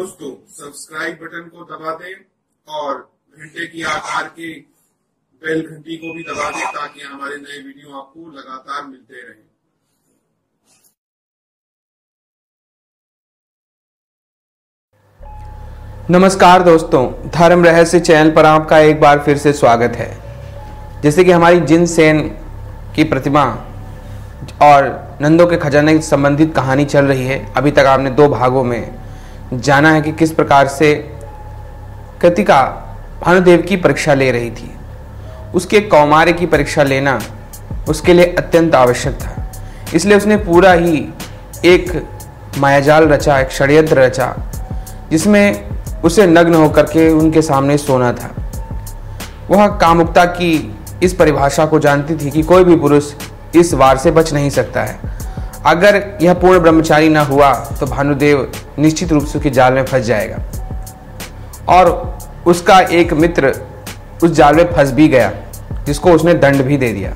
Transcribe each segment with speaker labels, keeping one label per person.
Speaker 1: दोस्तों subscribe button को दबा दें और घंटे की आकार की बेल घंटी को भी दबा दें ताकि हमारे नए वीडियो आपको लगातार मिलते रहें।
Speaker 2: नमस्कार दोस्तों, धर्म रहस्य चैनल पर आपका एक बार फिर से स्वागत है। जैसे कि हमारी जिनसेन की प्रतिमा और नंदों के खजाने से संबंधित कहानी चल रही है। अभी तक आपने 2 भागों में जाना है कि किस प्रकार से कृतिका भानुदेव की परीक्षा ले रही थी। उसके कौमार्य की परीक्षा लेना उसके लिए अत्यंत आवश्यक था, इसलिए उसने पूरा ही एक मायाजाल रचा, एक षड्यंत्र रचा जिसमें उसे नग्न होकर के उनके सामने सोना था। वह कामुकता की इस परिभाषा को जानती थी कि कोई भी पुरुष इस वार से बच नहीं सकता है। अगर यह पूर्ण ब्रह्मचारी न हुआ तो भानुदेव निश्चित रूप से उसके जाल में फंस जाएगा। और उसका एक मित्र उस जाल में फंस भी गया, जिसको उसने दंड भी दे दिया।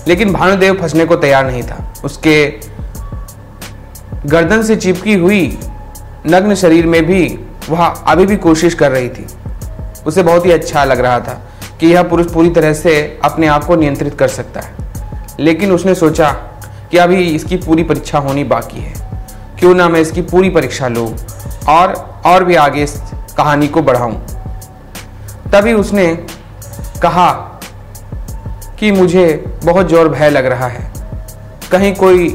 Speaker 2: लेकिन भानुदेव फंसने को तैयार नहीं था। उसके गर्दन से चिपकी हुई नग्न शरीर में भी वह अभी भी कोशिश कर रही थी। उसे बहुत ही अच्छा लग रहा था कि यह पुरुष पूरी तरह से अपने आप को नियंत्रित कर सकता है। लेकिन उसने सोचा कि अभी इसकी पूरी परीक्षा होनी बाकी है, क्यों ना मैं इसकी पूरी परीक्षा लूं और भी आगे इस कहानी को बढ़ाऊं। तभी उसने कहा कि मुझे बहुत जोर भय लग रहा है, कहीं कोई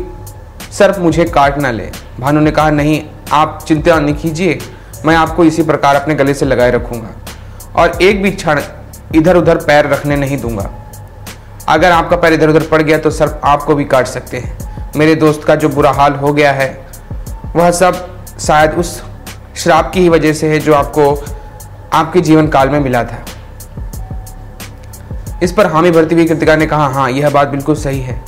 Speaker 2: सर्प मुझे काट ना ले। भानु ने कहा, नहीं, आप चिंता नहीं कीजिए, मैं आपको इसी प्रकार अपने गले से लगाए रखूंगा और एक भी क्षण इधर उधर पैर रखने नहीं दूंगा। अगर आपका पैर इधर उधर पड़ गया तो सर्प आपको भी काट सकते हैं। मेरे दोस्त का जो बुरा हाल हो गया है वह सब शायद उस श्राप की ही वजह से है जो आपको आपके जीवन काल में मिला था। इस पर हामी भरती हुई कृतिका ने कहा, हाँ, यह बात बिल्कुल सही है।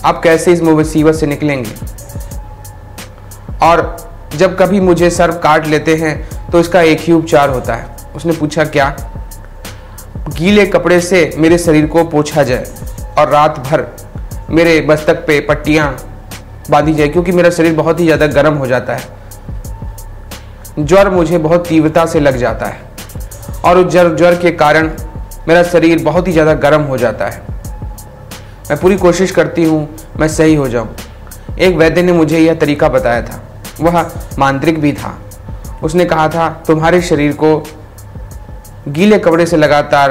Speaker 2: आप कैसे इस मुसीबत से निकलेंगे? और जब कभी मुझे सर्प काट लेते हैं तो इसका एक ही उपचार होता है। उसने पूछा, क्या? गीले कपड़े से मेरे शरीर को पोंछा जाए और रात भर मेरे मस्तक पे पट्टियां बांधी जाए, क्योंकि मेरा शरीर बहुत ही ज़्यादा गर्म हो जाता है। ज्वर मुझे बहुत तीव्रता से लग जाता है और उस ज्वर के कारण मेरा शरीर बहुत ही ज़्यादा गर्म हो जाता है। मैं पूरी कोशिश करती हूँ मैं सही हो जाऊँ। एक वैद्य ने मुझे यह तरीका बताया था, वह मांत्रिक भी था। उसने कहा था, तुम्हारे शरीर को गीले कपड़े से लगातार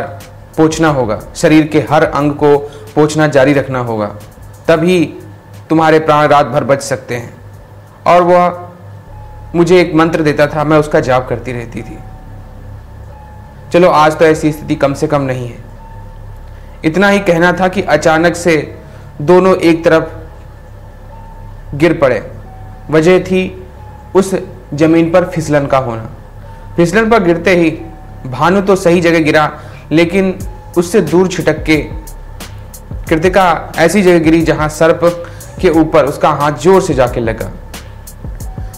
Speaker 2: पोंछना होगा, शरीर के हर अंग को पोंछना जारी रखना होगा, तभी तुम्हारे प्राण रात भर बच सकते हैं। और वह मुझे एक मंत्र देता था, मैं उसका जाप करती रहती थी। चलो, आज तो ऐसी स्थिति कम से कम नहीं है। इतना ही कहना था कि अचानक से दोनों एक तरफ गिर पड़े। वजह थी उस जमीन पर फिसलन का होना। फिसलन पर गिरते ही भानु तो सही जगह गिरा, लेकिन उससे दूर छिटक के कृतिका ऐसी जगह गिरी जहां सर्प के ऊपर उसका हाथ जोर से जाके लगा।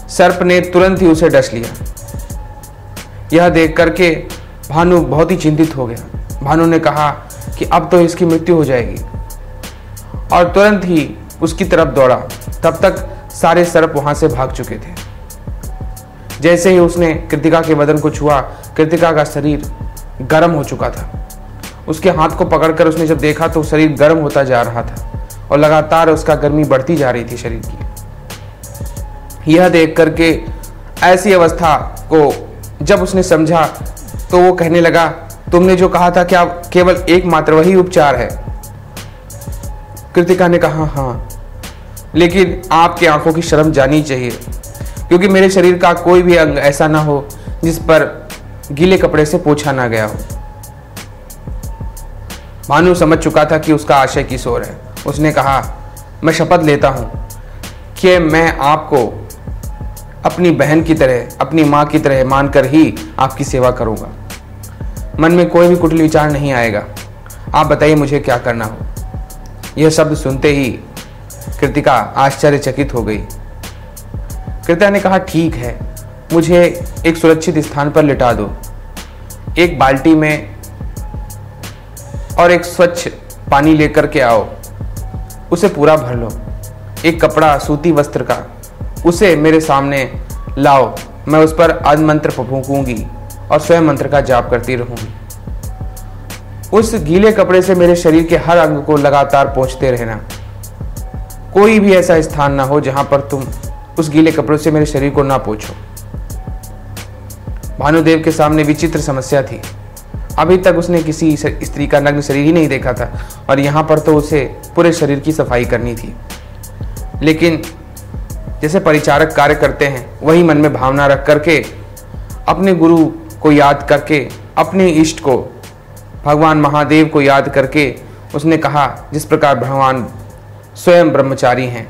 Speaker 2: सर्प ने तुरंत ही उसे डस लिया। यह देख करके भानु बहुत ही चिंतित हो गया। भानु ने कहा कि अब तो इसकी मृत्यु हो जाएगी और तुरंत ही उसकी तरफ दौड़ा। तब तक सारे सर्प वहां से भाग चुके थे। जैसे ही उसने कृतिका के बदन को छुआ, कृतिका का शरीर गर्म हो चुका था। उसके हाथ को पकड़कर उसने जब देखा तो शरीर गर्म होता जा रहा था और लगातार उसका गर्मी बढ़ती जा रही थी शरीर की। यह देख करके ऐसी अवस्था को जब उसने समझा तो वो कहने लगा, तुमने जो कहा था क्या केवल एकमात्र वही उपचार है? कृतिका ने कहा, हाँ, लेकिन आपकी आंखों की शर्म जानी चाहिए, क्योंकि मेरे शरीर का कोई भी अंग ऐसा ना हो जिस पर गीले कपड़े से पोंछा ना गया हो। भानु समझ चुका था कि उसका आशय किस ओर है। उसने कहा, मैं शपथ लेता हूं कि मैं आपको अपनी बहन की तरह, अपनी मां की तरह मानकर ही आपकी सेवा करूंगा। मन में कोई भी कुटिल विचार नहीं आएगा। आप बताइए मुझे क्या करना हो। यह शब्द सुनते ही कृतिका आश्चर्यचकित हो गई। कृतिका ने कहा, ठीक है, मुझे एक सुरक्षित स्थान पर लिटा दो। एक बाल्टी में और एक स्वच्छ पानी लेकर के आओ, उसे पूरा भर लो। एक कपड़ा सूती वस्त्र का उसे मेरे सामने लाओ, मैं उस पर अनमंत्र फूंकूंगी और स्वयं मंत्र का जाप करती रहूंगी। उस गीले कपड़े से मेरे शरीर के हर अंग को लगातार पोंछते रहना। कोई भी ऐसा स्थान ना हो जहां पर तुम उस गीले कपड़ों से मेरे शरीर को ना पोंछो। भानुदेव के सामने विचित्र समस्या थी। अभी तक उसने किसी स्त्री का नग्न शरीर ही नहीं देखा था और यहाँ पर तो उसे पूरे शरीर की सफाई करनी थी। लेकिन जैसे परिचारक कार्य करते हैं, वही मन में भावना रख करके, अपने गुरु को याद करके, अपने इष्ट को भगवान महादेव को याद करके उसने कहा, जिस प्रकार भगवान स्वयं ब्रह्मचारी हैं,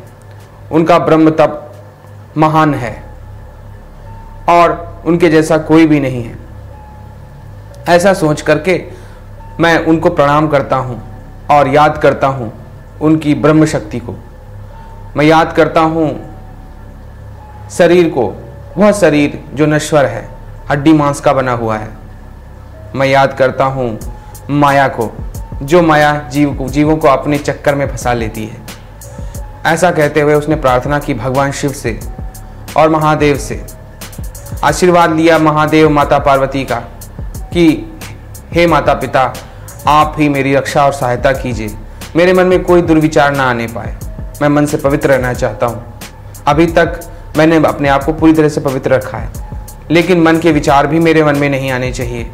Speaker 2: उनका ब्रह्म तप महान है और उनके जैसा कोई भी नहीं है। ऐसा सोच करके मैं उनको प्रणाम करता हूँ और याद करता हूँ उनकी ब्रह्म शक्ति को। मैं याद करता हूँ शरीर को, वह शरीर जो नश्वर है, हड्डी मांस का बना हुआ है। मैं याद करता हूँ माया को, जो माया जीवों को अपने चक्कर में फंसा लेती है। ऐसा कहते हुए उसने प्रार्थना की भगवान शिव से और महादेव से। आशीर्वाद लिया महादेव माता पार्वती का कि हे माता पिता, आप ही मेरी रक्षा और सहायता कीजिए। मेरे मन में कोई दुर्विचार ना आने पाए। मैं मन से पवित्र रहना चाहता हूँ। अभी तक मैंने अपने आप को पूरी तरह से पवित्र रखा है, लेकिन मन के विचार भी मेरे मन में नहीं आने चाहिए।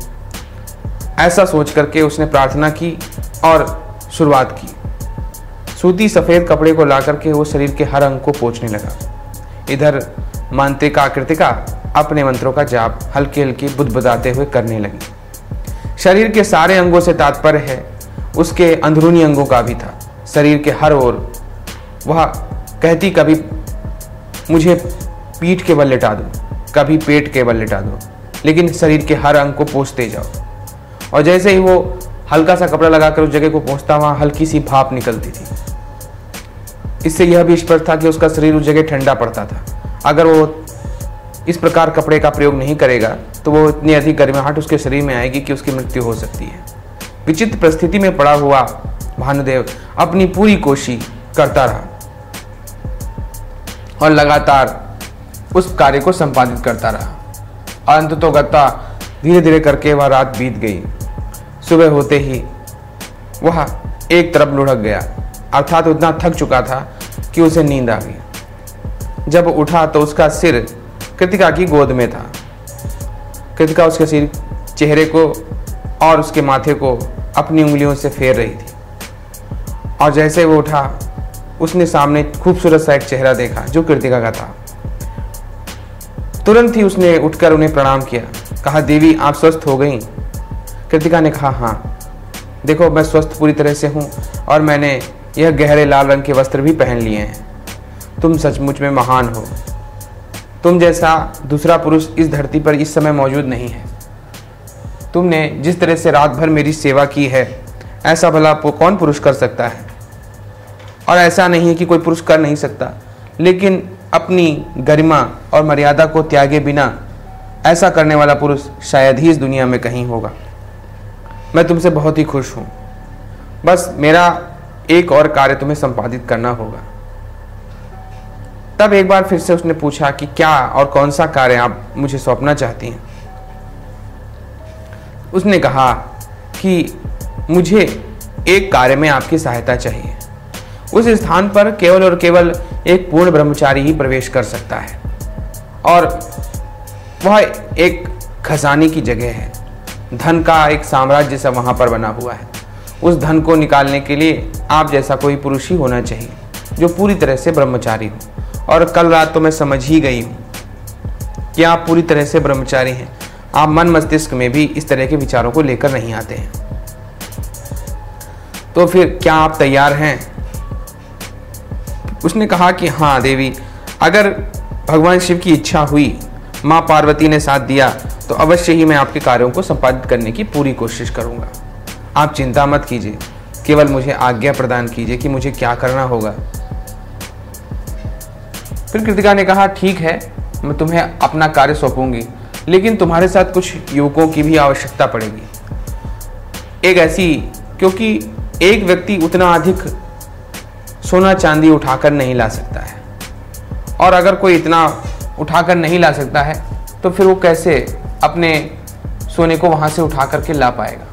Speaker 2: ऐसा सोच करके उसने प्रार्थना की और शुरुआत की। सूती सफ़ेद कपड़े को ला करके वो शरीर के हर अंग को पोंछने लगा। इधर मांत्रिका कृतिका अपने मंत्रों का जाप हल्के हल्के बुदबुदाते हुए करने लगी। शरीर के सारे अंगों से तात्पर्य है उसके अंदरूनी अंगों का भी था। शरीर के हर ओर वह कहती, कभी मुझे पीठ के बल लिटा दो, कभी पेट के बल लिटा दो, लेकिन शरीर के हर अंग को पोंछते जाओ। और जैसे ही वो हल्का सा कपड़ा लगाकर उस जगह को पोंछता, वहाँ हल्की सी भाप निकलती थी। इससे यह भी स्पष्ट था कि उसका शरीर उस जगह ठंडा पड़ता था। अगर वो इस प्रकार कपड़े का प्रयोग नहीं करेगा तो वो इतनी अधिक गर्माहट उसके शरीर में आएगी कि उसकी मृत्यु हो सकती है। विचित्र परिस्थिति में पड़ा हुआ भानुदेव अपनी पूरी कोशिश करता रहा और लगातार उस कार्य को संपादित करता रहा। अंततोगत्वा धीरे धीरे करके वह रात बीत गई। सुबह होते ही वह एक तरफ लुढ़क गया, अर्थात उतना थक चुका था कि उसे नींद आ गई। जब उठा तो उसका सिर कृतिका की गोद में था। कृतिका उसके चेहरे को और उसके माथे को अपनी उंगलियों से फेर रही थी। और जैसे वो उठा, उसने सामने खूबसूरत सा एक चेहरा देखा जो कृतिका का था। तुरंत ही उसने उठकर उन्हें प्रणाम किया, कहा, देवी आप स्वस्थ हो गई? कृतिका ने कहा, हाँ, देखो मैं स्वस्थ पूरी तरह से हूँ और मैंने यह गहरे लाल रंग के वस्त्र भी पहन लिए हैं। तुम सचमुच में महान हो। तुम जैसा दूसरा पुरुष इस धरती पर इस समय मौजूद नहीं है। तुमने जिस तरह से रात भर मेरी सेवा की है, ऐसा भला कौन पुरुष कर सकता है? और ऐसा नहीं है कि कोई पुरुष कर नहीं सकता, लेकिन अपनी गरिमा और मर्यादा को त्यागे बिना ऐसा करने वाला पुरुष शायद ही इस दुनिया में कहीं होगा। मैं तुमसे बहुत ही खुश हूँ। बस मेरा एक और कार्य तुम्हें संपादित करना होगा। तब एक बार फिर से उसने पूछा कि क्या और कौन सा कार्य आप मुझे सौंपना चाहती हैं? उसने कहा कि मुझे एक कार्य में आपकी सहायता चाहिए। उस स्थान पर केवल और केवल एक पूर्ण ब्रह्मचारी ही प्रवेश कर सकता है और वह एक खजाने की जगह है। धन का एक साम्राज्य सा वहां पर बना हुआ है। उस धन को निकालने के लिए आप जैसा कोई पुरुष ही होना चाहिए जो पूरी तरह से ब्रह्मचारी हो। और कल रात तो मैं समझ ही गई हूँ कि आप पूरी तरह से ब्रह्मचारी हैं। आप मन मस्तिष्क में भी इस तरह के विचारों को लेकर नहीं आते हैं। तो फिर क्या आप तैयार हैं? उसने कहा कि हाँ देवी, अगर भगवान शिव की इच्छा हुई, माँ पार्वती ने साथ दिया, तो अवश्य ही मैं आपके कार्यों को संपादित करने की पूरी कोशिश करूंगा। आप चिंता मत कीजिए, केवल मुझे आज्ञा प्रदान कीजिए कि मुझे क्या करना होगा। फिर कृतिका ने कहा, ठीक है, मैं तुम्हें अपना कार्य सौंपूंगी, लेकिन तुम्हारे साथ कुछ युवकों की भी आवश्यकता पड़ेगी। एक ऐसी, क्योंकि एक व्यक्ति उतना अधिक सोना चांदी उठाकर नहीं ला सकता है, और अगर कोई इतना उठाकर नहीं ला सकता है तो फिर वो कैसे अपने सोने को वहाँ से उठा करके ला पाएगा।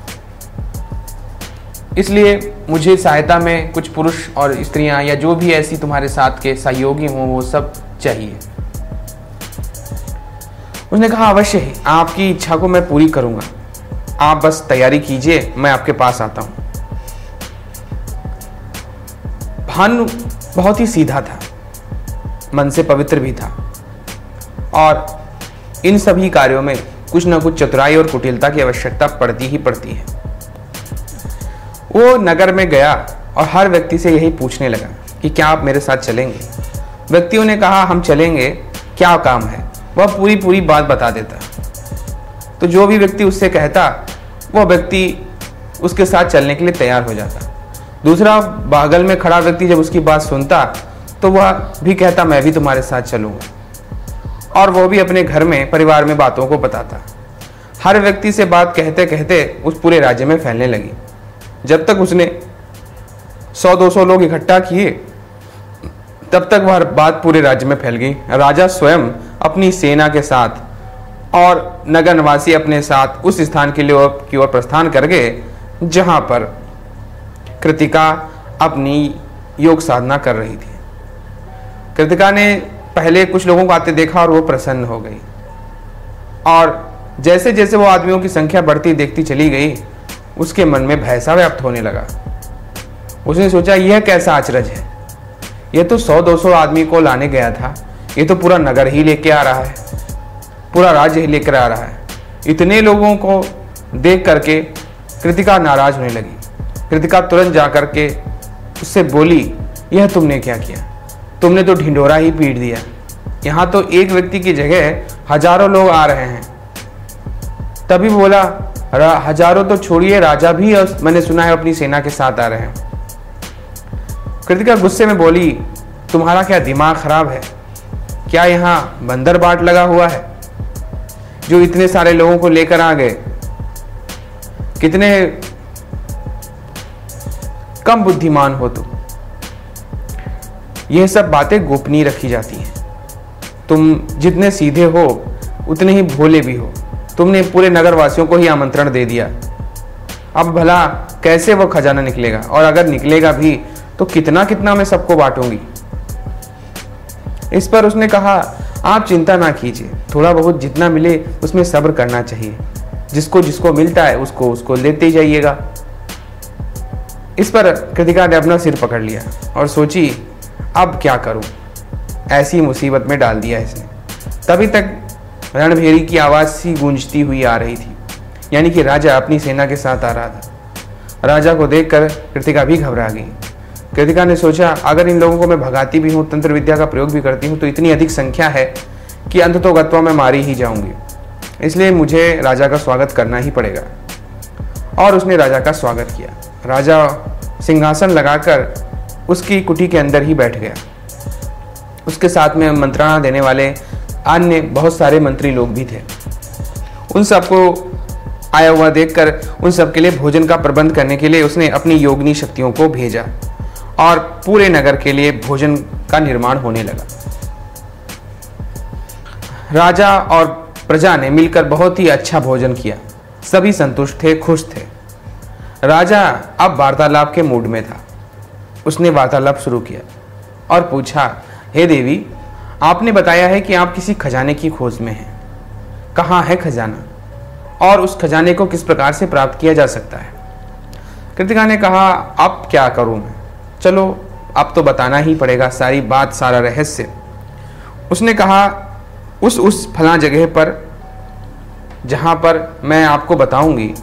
Speaker 2: इसलिए मुझे सहायता में कुछ पुरुष और स्त्रियां या जो भी ऐसी तुम्हारे साथ के सहयोगी हों वो सब चाहिए। उसने कहा अवश्य ही, आपकी इच्छा को मैं पूरी करूंगा, आप बस तैयारी कीजिए, मैं आपके पास आता हूं। भानु बहुत ही सीधा था, मन से पवित्र भी था और इन सभी कार्यों में कुछ न कुछ चतुराई और कुटिलता की आवश्यकता पड़ती ही पड़ती है। वो नगर में गया और हर व्यक्ति से यही पूछने लगा कि क्या आप मेरे साथ चलेंगे। व्यक्तियों ने कहा हम चलेंगे, क्या काम है। वह पूरी पूरी बात बता देता। तो जो भी व्यक्ति उससे कहता वह व्यक्ति उसके साथ चलने के लिए तैयार हो जाता। दूसरा बगल में खड़ा व्यक्ति जब उसकी बात सुनता तो वह भी कहता मैं भी तुम्हारे साथ चलूंगा, और वह भी अपने घर में परिवार में बातों को बताता। हर व्यक्ति से बात कहते कहते उस पूरे राज्य में फैलने लगी। जब तक उसने 100-200 लोग इकट्ठा किए तब तक वह बात पूरे राज्य में फैल गई। राजा स्वयं अपनी सेना के साथ और नगर निवासी अपने साथ उस स्थान की ओर प्रस्थान कर गए जहां पर कृतिका अपनी योग साधना कर रही थी। कृतिका ने पहले कुछ लोगों को आते देखा और वो प्रसन्न हो गई, और जैसे जैसे वो आदमियों की संख्या बढ़ती देखती चली गई उसके मन में भय सा व्याप्त होने लगा। उसने सोचा यह कैसा आचरज है, यह तो 100-200 आदमी को लाने गया था, ये तो पूरा नगर ही लेके आ रहा है, पूरा राज्य ही लेकर आ रहा है। इतने लोगों को देख करके कृतिका नाराज होने लगी। कृतिका तुरंत जा करके उससे बोली यह तुमने क्या किया, तुमने तो ढिंढोरा ही पीट दिया, यहाँ तो एक व्यक्ति की जगह हजारों लोग आ रहे हैं। तभी बोला हजारों तो छोड़िए, राजा भी मैंने सुना है अपनी सेना के साथ आ रहे हैं। कृतिका गुस्से में बोली तुम्हारा क्या दिमाग खराब है, क्या यहाँ बंदर बाट लगा हुआ है जो इतने सारे लोगों को लेकर आ गए, कितने कम बुद्धिमान हो तुम। यह सब बातें गोपनीय रखी जाती हैं, तुम जितने सीधे हो उतने ही भोले भी हो। तुमने पूरे नगरवासियों को ही आमंत्रण दे दिया, अब भला कैसे वो खजाना निकलेगा, और अगर निकलेगा भी तो कितना कितना मैं सबको बांटूंगी। इस पर उसने कहा आप चिंता ना कीजिए, थोड़ा बहुत जितना मिले उसमें सब्र करना चाहिए, जिसको जिसको मिलता है उसको उसको लेते जाइएगा। इस पर कृतिका ने अपना सिर पकड़ लिया और सोची अब क्या करूं, ऐसी मुसीबत में डाल दिया इसने। तभी तक रणभेरी की आवाज सी गूंजती हुई आ रही थी, यानी कि राजा अपनी सेना के साथ आ रहा था। राजा को देखकर कृतिका भी घबरा गई। कृतिका ने सोचा अगर इन लोगों को मैं भगाती भी हूँ, तंत्र विद्या का प्रयोग भी करती हूँ, तो इतनी अधिक संख्या है कि अंततोगत्वा मैं मारी ही जाऊंगी, इसलिए मुझे राजा का स्वागत करना ही पड़ेगा। और उसने राजा का स्वागत किया। राजा सिंहासन लगाकर उसकी कुटी के अंदर ही बैठ गया। उसके साथ में मंत्रणा देने वाले अन्य बहुत सारे मंत्री लोग भी थे। उन सबको आया हुआ देखकर उन सब के लिए भोजन का प्रबंध करने के लिए उसने अपनी योगिनी शक्तियों को भेजा और पूरे नगर के लिए भोजन का निर्माण होने लगा। राजा और प्रजा ने मिलकर बहुत ही अच्छा भोजन किया, सभी संतुष्ट थे, खुश थे। राजा अब वार्तालाप के मूड में था। उसने वार्तालाप शुरू किया और पूछा हे देवी, आपने बताया है कि आप किसी खजाने की खोज में हैं, कहाँ है खजाना और उस खजाने को किस प्रकार से प्राप्त किया जा सकता है। कृतिका ने कहा अब क्या करूं मैं, चलो अब तो बताना ही पड़ेगा सारी बात, सारा रहस्य। उसने कहा उस फला जगह पर जहां पर मैं आपको बताऊंगी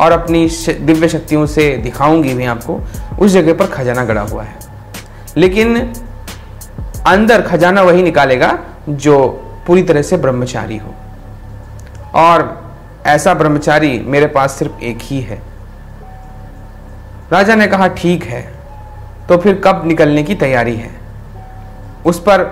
Speaker 2: और अपनी दिव्य शक्तियों से दिखाऊंगी भी आपको, उस जगह पर खजाना गड़ा हुआ है, लेकिन अंदर खजाना वही निकालेगा जो पूरी तरह से ब्रह्मचारी हो, और ऐसा ब्रह्मचारी मेरे पास सिर्फ एक ही है। राजा ने कहा ठीक है, तो फिर कब निकलने की तैयारी है। उस पर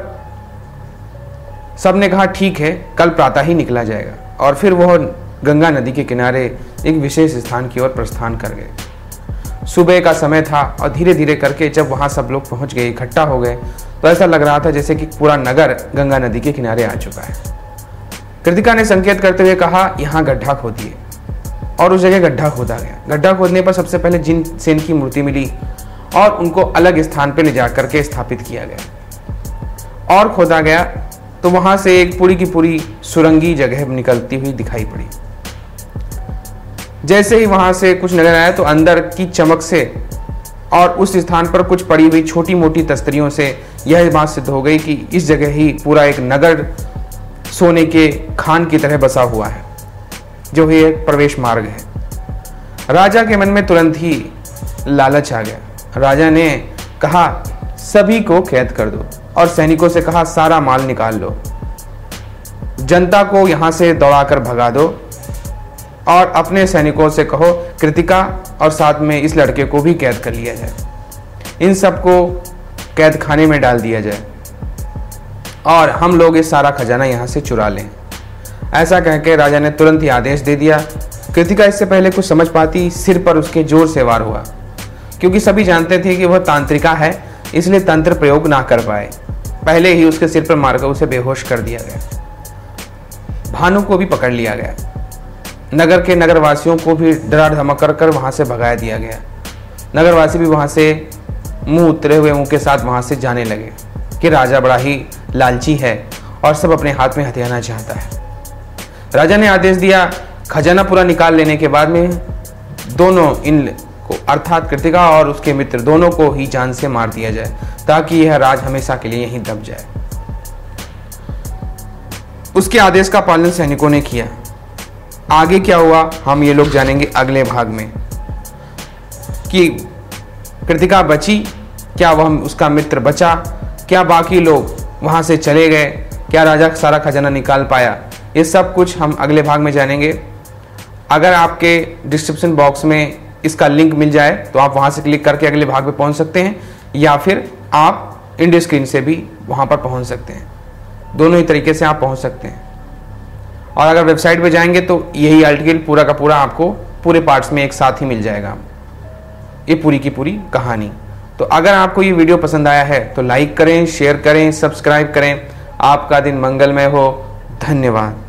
Speaker 2: सबने कहा ठीक है, कल प्रातः ही निकला जाएगा। और फिर वह गंगा नदी के किनारे एक विशेष स्थान की ओर प्रस्थान कर गए। सुबह का समय था और धीरे धीरे करके जब वहां सब लोग पहुंच गए, इकट्ठा हो गए, तो ऐसा लग रहा था जैसे कि पूरा नगर गंगा नदी के किनारे आ चुका है। कृतिका ने संकेत करते हुए कहा, यहाँ गड्ढा खोदिए, और उस जगह गड्ढा खोदा गया। गड्ढा खोदने पर सबसे पहले जिन सेन की मूर्ति मिली और उनको अलग स्थान पर ले जाकर के स्थापित किया गया और खोदा गया, तो वहां से एक पूरी की पूरी सुरंगी जगह निकलती हुई दिखाई पड़ी। जैसे ही वहां से कुछ नजर आया तो अंदर की चमक से और उस स्थान पर कुछ पड़ी हुई छोटी मोटी तस्तरियों से यह बात सिद्ध हो गई कि इस जगह ही पूरा एक नगर सोने के खान की तरह बसा हुआ है, जो ही एक प्रवेश मार्ग है। राजा के मन में तुरंत ही लालच आ गया। राजा ने कहा, सभी को कैद कर दो और सैनिकों से कहा, सारा माल निकाल लो, जनता को यहां से दौड़ाकर भगा दो और अपने सैनिकों से कहो कृतिका और साथ में इस लड़के को भी कैद कर लिया जाए, इन सबको कैद खाने में डाल दिया जाए और हम लोग ये सारा खजाना यहाँ से चुरा लें। ऐसा कहकर राजा ने तुरंत ही आदेश दे दिया। कृतिका इससे पहले कुछ समझ पाती, सिर पर उसके जोर से वार हुआ, क्योंकि सभी जानते थे कि वह तांत्रिका है, इसलिए तंत्र प्रयोग ना कर पाए। पहले ही उसके सिर पर मारकर उसे बेहोश कर दिया गया। भानु को भी पकड़ लिया गया। नगर के नगरवासियों को भी डरा धमक कर वहां से भगा दिया गया। नगरवासी भी वहां से मुंह उतरे हुए मुंह के साथ वहां से जाने लगे कि राजा बड़ा ही लालची है और सब अपने हाथ में हथियाना चाहता है। राजा ने आदेश दिया, खजाना पूरा निकाल लेने के बाद में दोनों इन को अर्थात कृतिका और उसके मित्र दोनों को ही जान से मार दिया जाए, ताकि यह राज हमेशा के लिए यहीं दब जाए। उसके आदेश का पालन सैनिकों ने किया। आगे क्या हुआ हम ये लोग जानेंगे अगले भाग में, कि कृतिका बची, क्या वह उसका मित्र बचा, क्या बाकी लोग वहां से चले गए, क्या राजा सारा खजाना निकाल पाया, ये सब कुछ हम अगले भाग में जानेंगे। अगर आपके डिस्क्रिप्शन बॉक्स में इसका लिंक मिल जाए तो आप वहां से क्लिक करके अगले भाग में पहुंच सकते हैं, या फिर आप इंडिया स्क्रीन से भी वहां पर पहुंच सकते हैं। दोनों ही तरीके से आप पहुंच सकते हैं। और अगर वेबसाइट पे जाएंगे तो यही आर्टिकल पूरा का पूरा आपको पूरे पार्ट्स में एक साथ ही मिल जाएगा, ये पूरी की पूरी कहानी। तो अगर आपको ये वीडियो पसंद आया है तो लाइक करें, शेयर करें, सब्सक्राइब करें। आपका दिन मंगलमय हो। धन्यवाद।